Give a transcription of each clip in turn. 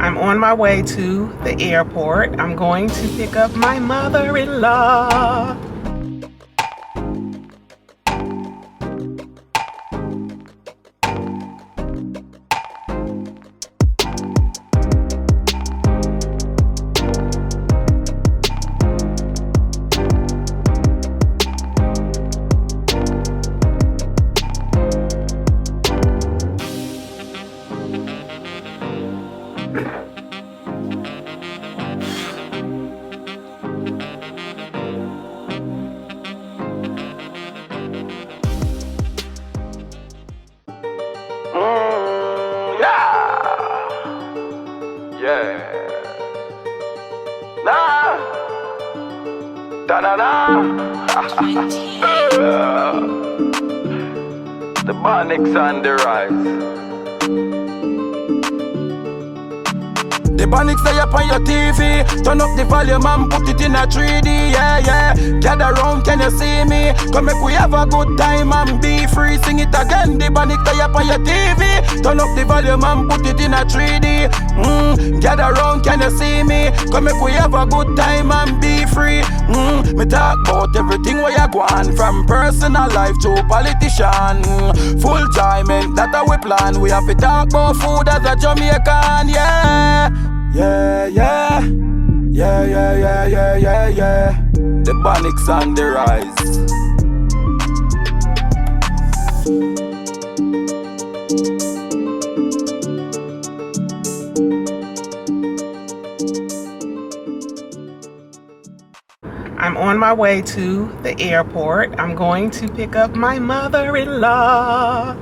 I'm on my way to the airport. I'm going to pick up my mother-in-law. Yeah. Nah. Da da da. The Bonnicks on the rise. The Bonnicks stay up on your TV. Turn up the volume and put it in a 3D, yeah, yeah. Gather round, can you see me? Come make we have a good time and be free. Sing it again, the Bonnicks stay up on your TV. Turn up the volume and put it in a 3D. Gather round, can you see me? Come make we have a good time and be free. Me talk about everything where you go on, from personal life to politician. Full time, and that we plan. We have to talk about food as a Jamaican, yeah. Yeah, yeah, yeah, yeah, yeah, yeah, yeah, yeah. The Bonnicks on the rise. I'm on my way to the airport. I'm going to pick up my mother-in-law.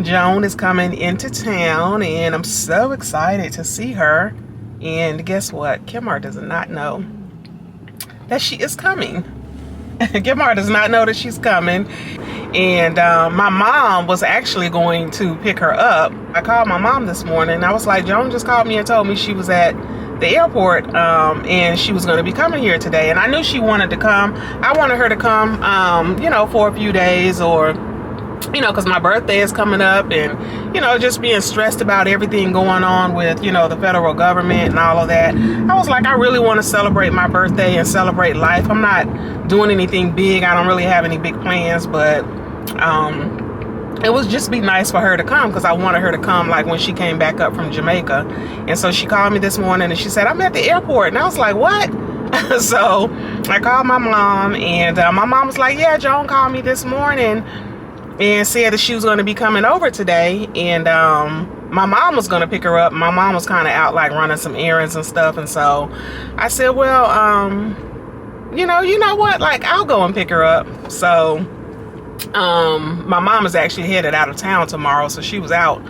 Joan is coming into town, and I'm so excited to see her. And guess what? Kimar does not know that she is coming. Kimar does not know that she's coming. And my mom was actually going to pick her up. I called my mom this morning. I was like, Joan just called me and told me she was at the airport and she was going to be coming here today. And I knew she wanted to come. I wanted her to come, you know, for a few days, or you know, because my birthday is coming up, and you know, just being stressed about everything going on with, you know, the federal government and all of that. I was like, I really want to celebrate my birthday and celebrate life. I'm not doing anything big. I don't really have any big plans, but it would just be nice for her to come, because I wanted her to come like when she came back up from Jamaica. And so she called me this morning and she said, I'm at the airport. And I was like, what? So I called my mom, and my mom was like, yeah, Joan called me this morning and said that she was going to be coming over today, and my mom was going to pick her up. My mom was kind of out like running some errands and stuff, and so I said, well, you know what, like, I'll go and pick her up. So my mom is actually headed out of town tomorrow, so she was out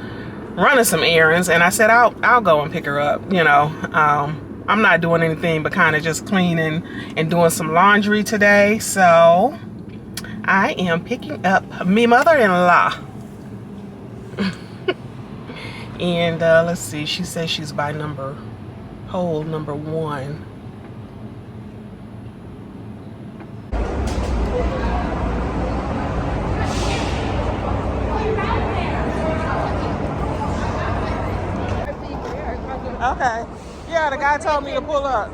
running some errands, and I said I'll go and pick her up. You know, I'm not doing anything but kind of just cleaning and doing some laundry today, so I am picking up me mother-in-law. And let's see, she says she's by hole number 1. Okay. Yeah, the guy told me to pull up.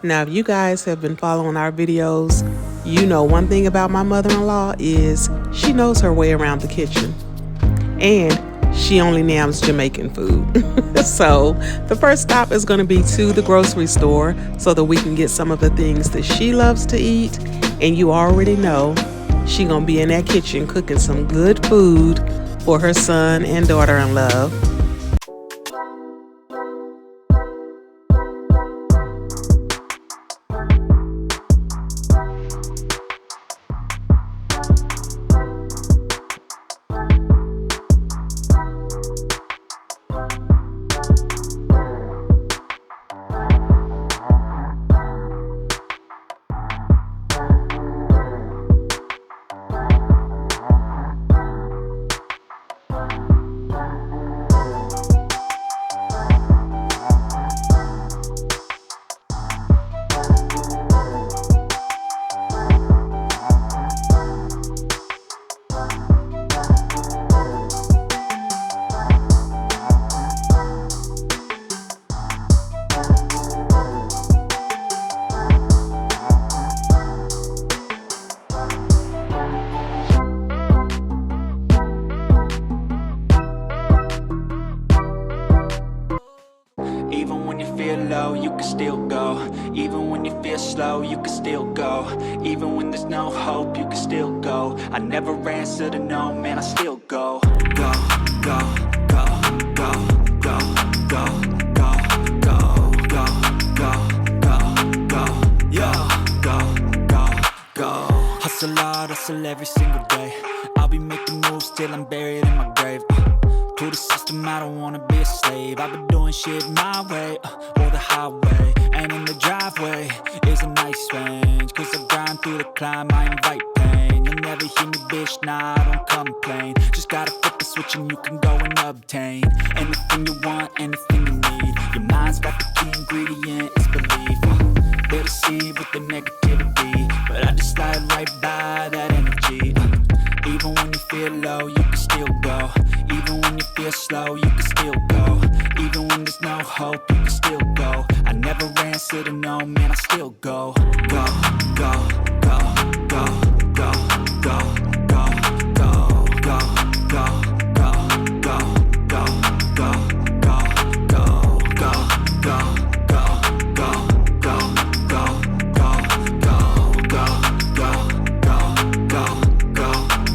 Now, if you guys have been following our videos, you know one thing about my mother-in-law is she knows her way around the kitchen. And she only nams Jamaican food. So the first stop is going to be to the grocery store so that we can get some of the things that she loves to eat. And you already know she going to be in that kitchen cooking some good food for her son and daughter-in-law. go. Even when there's no hope, you can still go. I never answer to no, man, I still go. Go, go, go, go, go, go, go, go, go, go, go, go, yeah, go. Hustle hard, hustle every single day. I'll be making moves till I'm buried in my grave. To the system, I don't wanna be a slave. I've been doing shit my way, or the highway. And in the driveway is a nice range. Cause I grind through the climb, I invite pain. You'll never hear me, bitch, nah, I don't complain. Just gotta flip the switch and you can go and obtain anything you want, anything you need. Your mind's got the key ingredient, it's belief. They're deceived with the negativity, but I just slide right by that energy. Even when you feel low, you can still go. Even when you feel slow, you can still go. Even when there's no hope, you can still go. I never answer to no, man, I still go. Go, go, go, go, go, go, go, go, go, go, go, go, go, go,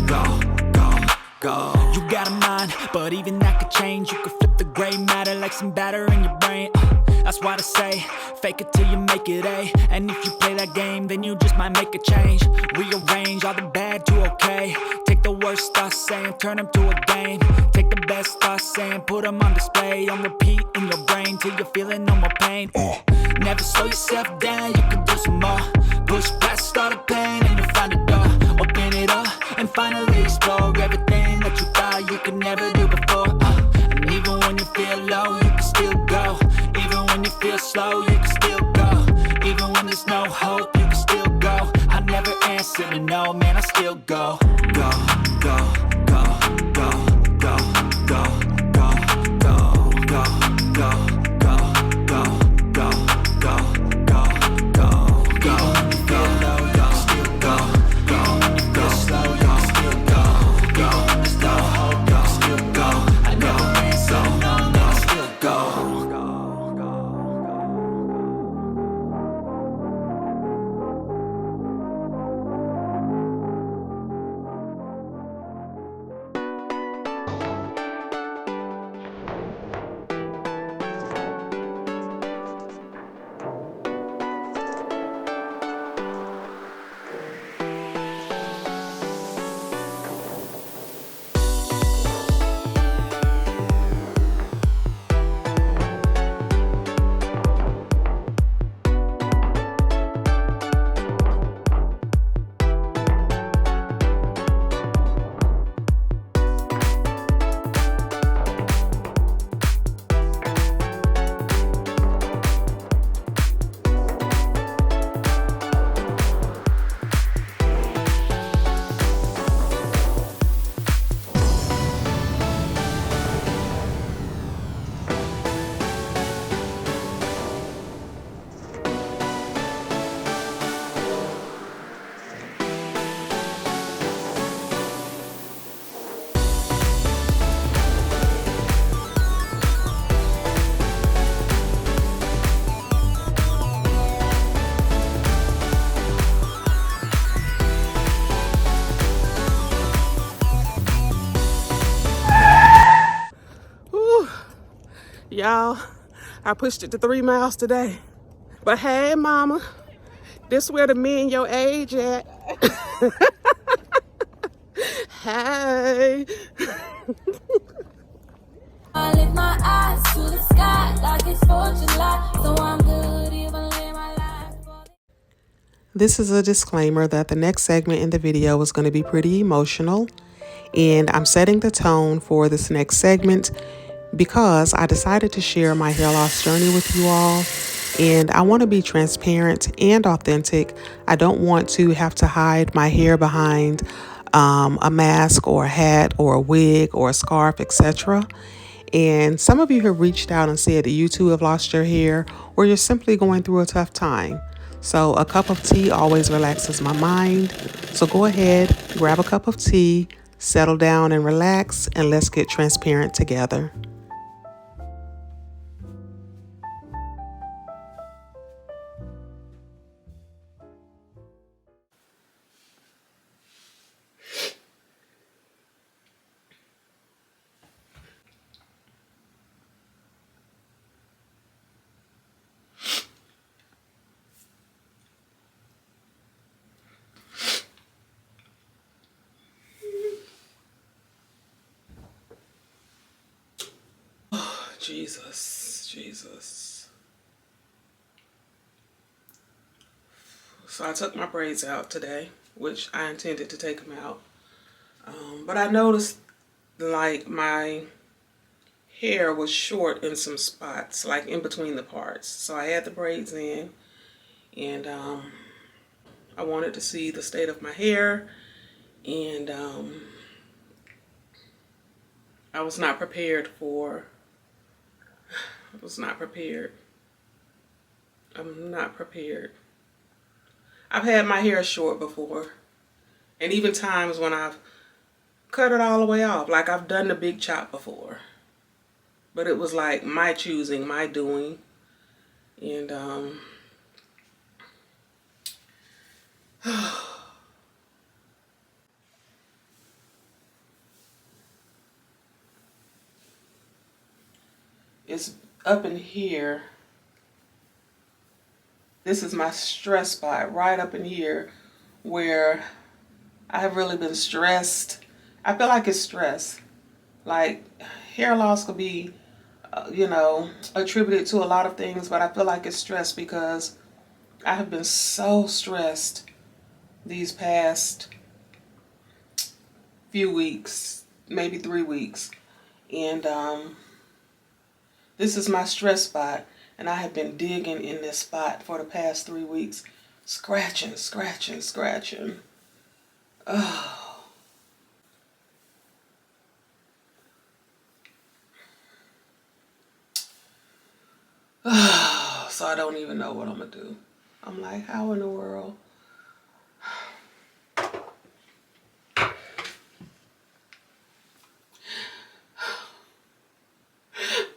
go, go, go. You got a mind, but even that could change. You could flip the gray matter like some batter in your brain. That's why they say, fake it till you make it A. And if you play that game, then you just might make a change. Rearrange all the bad to okay. Take the worst thoughts saying, turn them to a game. Take the best thoughts saying, put them on display. On repeat in your brain till you're feeling no more pain. Never slow yourself down, you can do some more. Push past all the pain and you'll find a door. Open it up and finally explore everything that you thought you could never do before. And even when you feel low, you can still go. Even when you feel slow, you can still go. Even when there's no hope, you can still go. I never answer to no, man, I still go. Go, go, go, go, go, go, go, go, go, go, go, go, go, go, go, go, go. Even when you feel low, you can still go. Even when you feel slow, you can still go. Even when there's no hope, you can still go. I never answer to no, man, I still go. Y'all, I pushed it to 3 miles today. But hey, mama, this where the men your age at. Hey. I lift my eyes to the sky like it's 4th of July, so I'm good even live my life. This is a disclaimer that the next segment in the video is going to be pretty emotional, and I'm setting the tone for this next segment because I decided to share my hair loss journey with you all, and I want to be transparent and authentic. I don't want to have to hide my hair behind a mask or a hat or a wig or a scarf, etc. And some of you have reached out and said that you too have lost your hair, or you're simply going through a tough time. So a cup of tea always relaxes my mind. So go ahead, grab a cup of tea, settle down and relax, and let's get transparent together. Jesus, Jesus. So I took my braids out today, which I intended to take them out. But I noticed like my hair was short in some spots, like in between the parts. So I had the braids in, and I wanted to see the state of my hair, and I was not prepared. I'm not prepared. I've had my hair short before, and even times when I've cut it all the way off, like I've done the big chop before. But it was like my choosing, my doing. And it's up in here. This is my stress spot, right up in here, where I have really been stressed. I feel like it's stress. Like hair loss could be, attributed to a lot of things, but I feel like it's stress because I have been so stressed these past few weeks, maybe 3 weeks. And this is my stress spot, and I have been digging in this spot for the past 3 weeks, scratching. Oh. So I don't even know what I'm gonna do. I'm like, how in the world?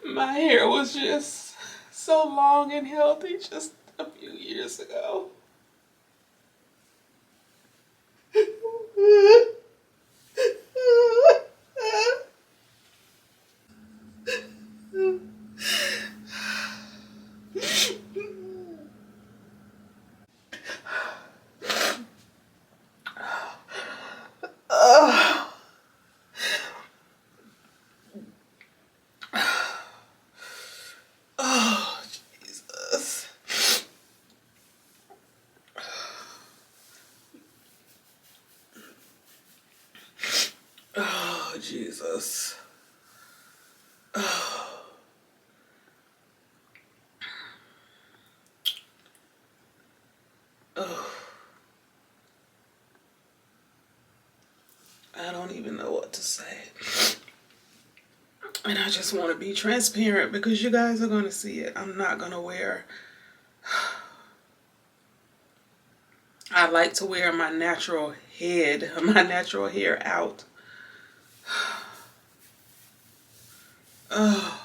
My hair was just so long and healthy just a few years ago. Oh, Jesus. Oh, Jesus. Oh. Oh. I don't even know what to say. And I just want to be transparent because you guys are going to see it. I'm not going to wear... I like to wear my natural hair out. Oh.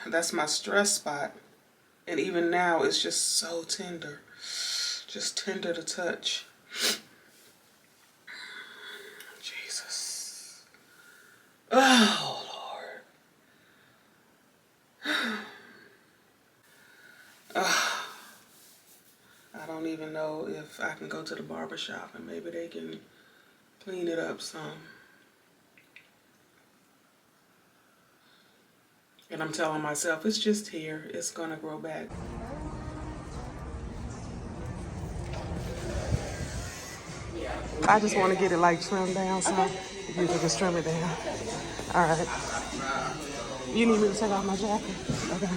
That's my stress spot. And even now, it's just so tender. Just tender to touch. Jesus. Oh, Lord. I don't even know if I can go to the barber shop and maybe they can clean it up some. And I'm telling myself, it's just here. It's gonna grow back. I just want to get it like trimmed down some. Okay. If you can just trim it down. All right. You need me to take off my jacket? Okay.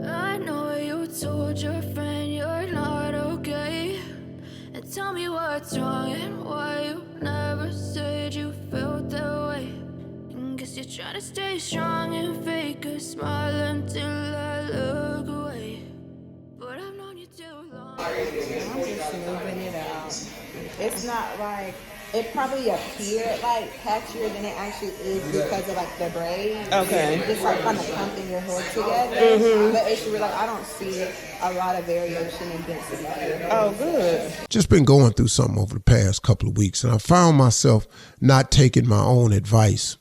I know you told your friend you're not okay. And tell me what's wrong and why you never said you felt that way. And guess you're trying to stay strong and fake a smile until I look away. But I've known you too long. I'm just moving it out. It's not like, it probably appeared like patchier than it actually is because of like the braids. Okay. Just like kind of clumping your hair together. But it's really like, I don't see a lot of variation in density here. Oh, good. Just been going through something over the past couple of weeks, and I found myself not taking my own advice.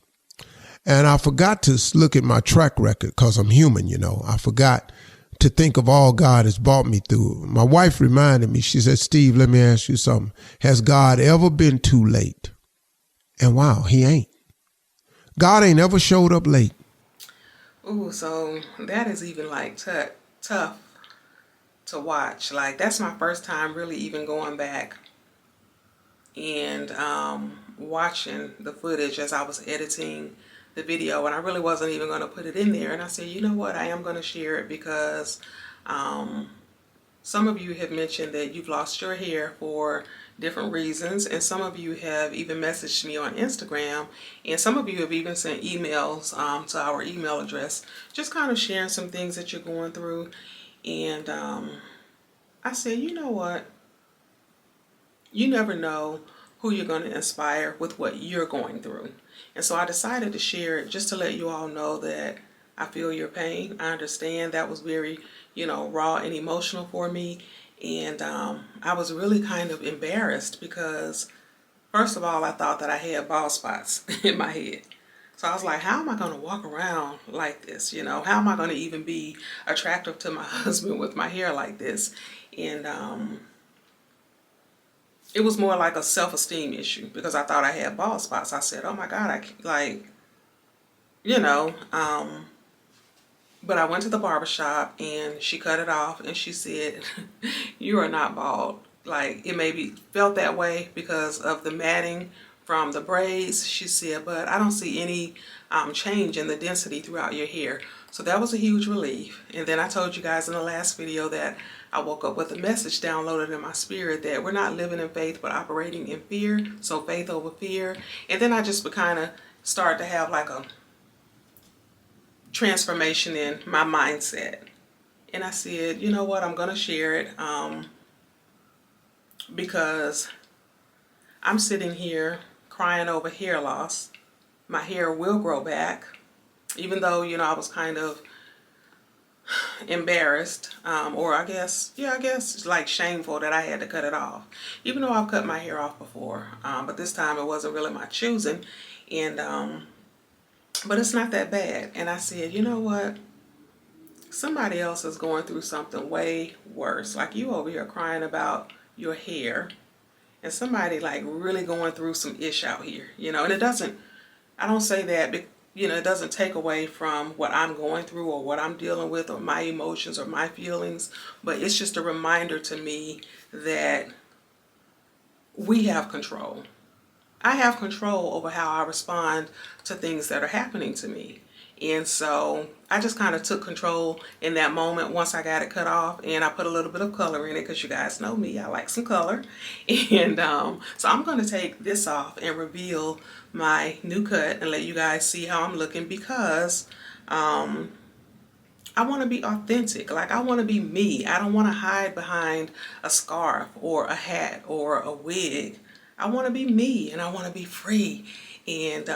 And I forgot to look at my track record because I'm human, you know. I forgot to think of all God has brought me through. My wife reminded me, she said, Steve, let me ask you something. Has God ever been too late? And wow, he ain't. God ain't ever showed up late. Ooh, so that is even like tough to watch. Like, that's my first time really even going back and watching the footage as I was editing the video, and I really wasn't even going to put it in there. And I said, you know what, I am going to share it because some of you have mentioned that you've lost your hair for different reasons, and some of you have even messaged me on Instagram, and some of you have even sent emails to our email address, just kind of sharing some things that you're going through. And I said, you know what, you never know who you're going to inspire with what you're going through. And so I decided to share it just to let you all know that I feel your pain. I understand that was very, raw and emotional for me. And I was really kind of embarrassed because, first of all, I thought that I had bald spots in my head. So I was like, how am I going to walk around like this? How am I going to even be attractive to my husband with my hair like this? And it was more like a self-esteem issue because I thought I had bald spots. I said, oh my God, but I went to the barbershop and she cut it off and she said, you are not bald. Like, it maybe felt that way because of the matting from the braids, she said, but I don't see any change in the density throughout your hair. So that was a huge relief. And then I told you guys in the last video that I woke up with a message downloaded in my spirit that we're not living in faith but operating in fear. So faith over fear. And then I just kind of started to have like a transformation in my mindset. And I said, you know what, I'm going to share it because I'm sitting here crying over hair loss. My hair will grow back, even though, I was kind of embarrassed, or I guess like shameful that I had to cut it off, even though I've cut my hair off before, but this time it wasn't really my choosing. And but it's not that bad. And I said, you know what, somebody else is going through something way worse. Like, you over here crying about your hair, and somebody like really going through some ish out here, and I don't say that, it doesn't take away from what I'm going through or what I'm dealing with or my emotions or my feelings, but it's just a reminder to me that we have control. I have control over how I respond to things that are happening to me. And so I just kind of took control in that moment once I got it cut off, and I put a little bit of color in it because you guys know me, I like some color. And so I'm going to take this off and reveal my new cut and let you guys see how I'm looking because I want to be authentic. Like, I want to be me. I don't want to hide behind a scarf or a hat or a wig. I want to be me and I want to be free. And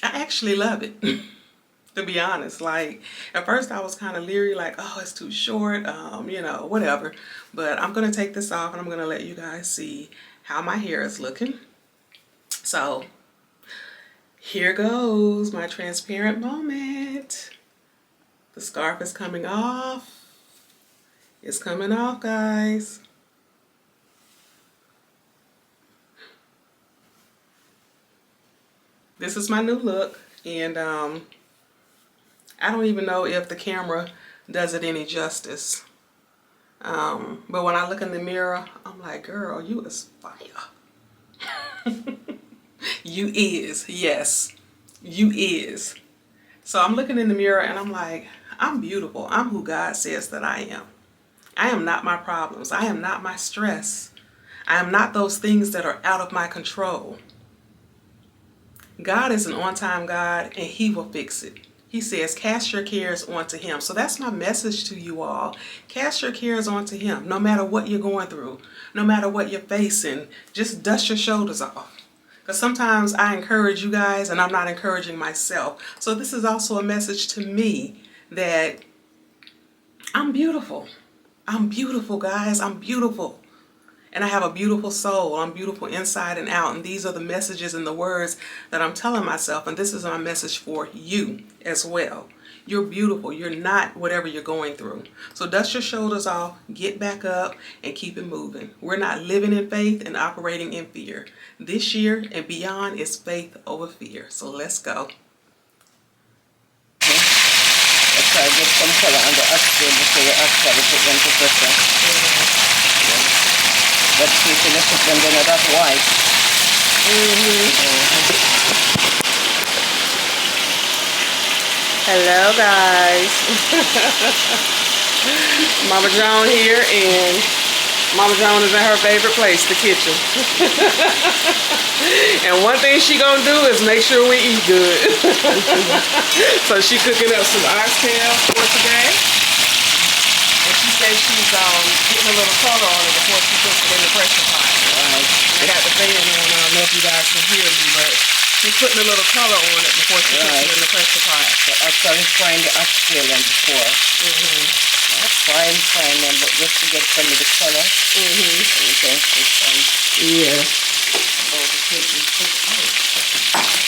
I actually love it, to be honest. Like, at first I was kind of leery, like, oh, it's too short, whatever. But I'm going to take this off and I'm going to let you guys see how my hair is looking. So here goes my transparent moment. The scarf is coming off. It's coming off, guys. This is my new look, and I don't even know if the camera does it any justice. But when I look in the mirror, I'm like, girl, you is fire. You is, yes, you is. So I'm looking in the mirror and I'm like, I'm beautiful. I'm who God says that I am. I am not my problems. I am not my stress. I am not those things that are out of my control. God is an on-time God, and He will fix it. He says, cast your cares onto Him. So that's my message to you all. Cast your cares onto Him. No matter what you're going through, no matter what you're facing, just dust your shoulders off. Because sometimes I encourage you guys, and I'm not encouraging myself. So this is also a message to me that I'm beautiful. I'm beautiful, guys. I'm beautiful. And I have a beautiful soul. I'm beautiful inside and out. And these are the messages and the words that I'm telling myself. And this is my message for you as well. You're beautiful. You're not whatever you're going through. So dust your shoulders off, get back up, and keep it moving. We're not living in faith and operating in fear. This year and beyond is faith over fear. So let's go. Let's try to get some color on the upscale before you actually put them to pressure. But see, when you put them then that's white. Hello guys. Mama Joan here, and Mama Joan is in her favorite place, the kitchen. And one thing she gonna do is make sure we eat good. So she cooking up some oxtail for today. And she says she's getting a little color on it before she puts it in the pressure pot. I got the fan on, I don't know if you guys can hear me, but she's putting a little color on it before she puts it in the pressure pot. So actually frying the oxtail and before. That's frying them, but just to get some of the color. You can put some. Yeah.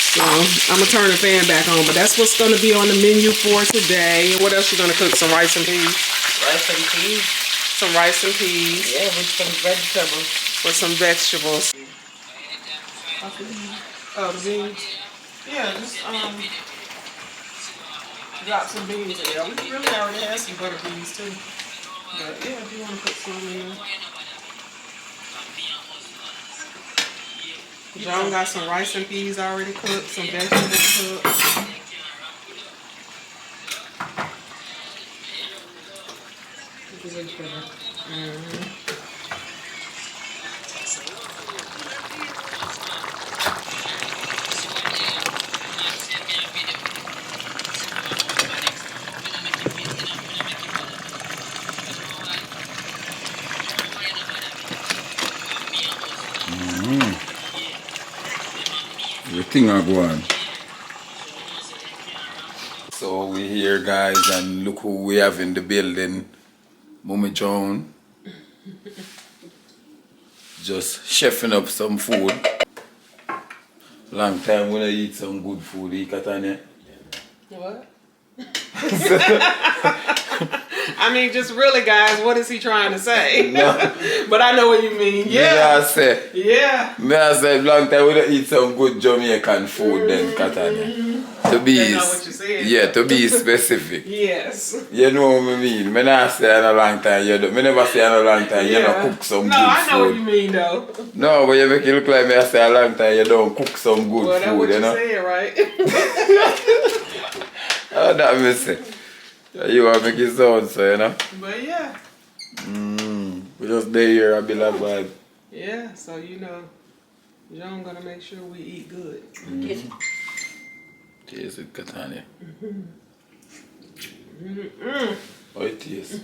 So I'm gonna turn the fan back on, but that's what's gonna be on the menu for today. And what else you gonna cook? Some rice and peas? Rice and peas. Some rice and peas. Yeah, with some vegetables. With some vegetables. Oh, the beans. Yeah, just drop some beans in there. We really already have some butter beans too. But yeah, if you want to put some in there. John got some rice and peas already cooked, some vegetables cooked. Everything I go on. So we here, guys, and look who we have in the building. Mommy Joan. Just chefing up some food. Long time when I eat some good food, Katanya. What? I mean, just really, guys, what is he trying to say? No. But I know what you mean. Yeah. Yeah. I said, long time when I eat some good Jamaican food, then Katanya. To be, That's not what you said. yeah, to be specific. Yes. You know what I mean? I not say in a long time. I never say in a long time. You don't cook some good food. No, I know what you mean, though. No, but you make it look like me I say a long time. You don't cook some good Well, that's food, what you know? said, right? Oh, that me say. You want to make it sound so, you know? But yeah. We just there here a bit of vibe. Yeah, so you know, John gonna make sure we eat good. Taste it, Katanya. How it tastes?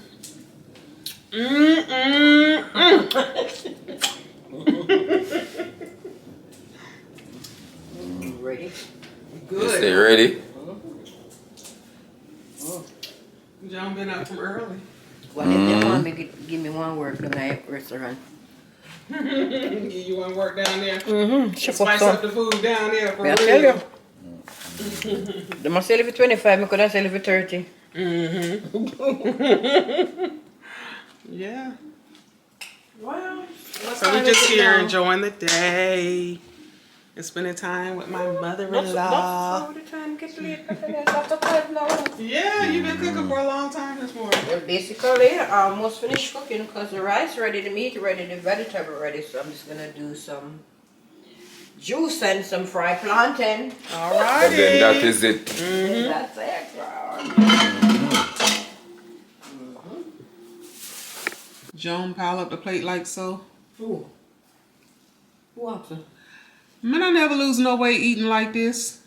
Ready? You Good. stay ready? John been up from early. Well, if they want me, give me one work in my restaurant. You want to work down there? Chef Spice up up the food down there for I real. tell you. They must sell it for 25, I couldn't sell it for 30. Yeah. Wow. So we're just here enjoying the day and spending time with my mother-in-law. the time gets late. It's after 5 now. Yeah, you've been cooking for a long time this morning. Well, basically, I almost finished cooking because the rice ready, the meat ready, the vegetable ready. So I'm just gonna do some juice and some fried plantain. Alrighty. And then that is it. That's it, girl. Joan pile up the plate like so. Ooh. What? Man, I never lose no weight eating like this.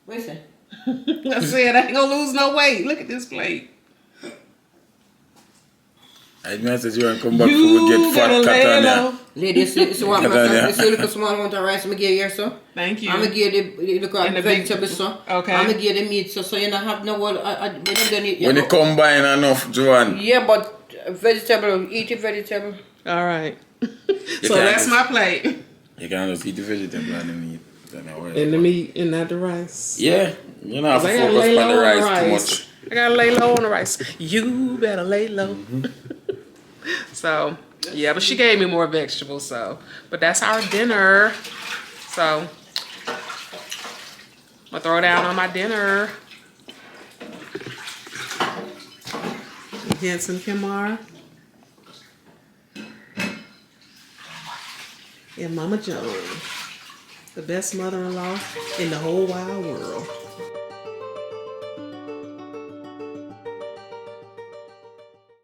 Listen. I said I ain't gonna lose no weight. Look at this plate. I message you and come back before we get fat, Katanya. Ladies, this one, this little small amount of rice I'm gonna give you, so. Thank you. I'm gonna give the vegetables, so. Okay. I'm gonna give the meat, so you don't have no what. When you done it, When you combine enough, Joan. yeah, but vegetable, eat a vegetable. All right. So can that's just- my plate. You can just eat the vegetable and the meat. In the meat and not the rice. Yeah, you know, I 'Cause I gotta focus lay on the low on rice the too rice. much. I gotta lay low on the rice. You better lay low. So, yeah, but she gave me more vegetables, so. But that's our dinner. So, I'm gonna throw down on my dinner. Again, some Kimar. And Mama Joan. The best mother-in-law in the whole wide world.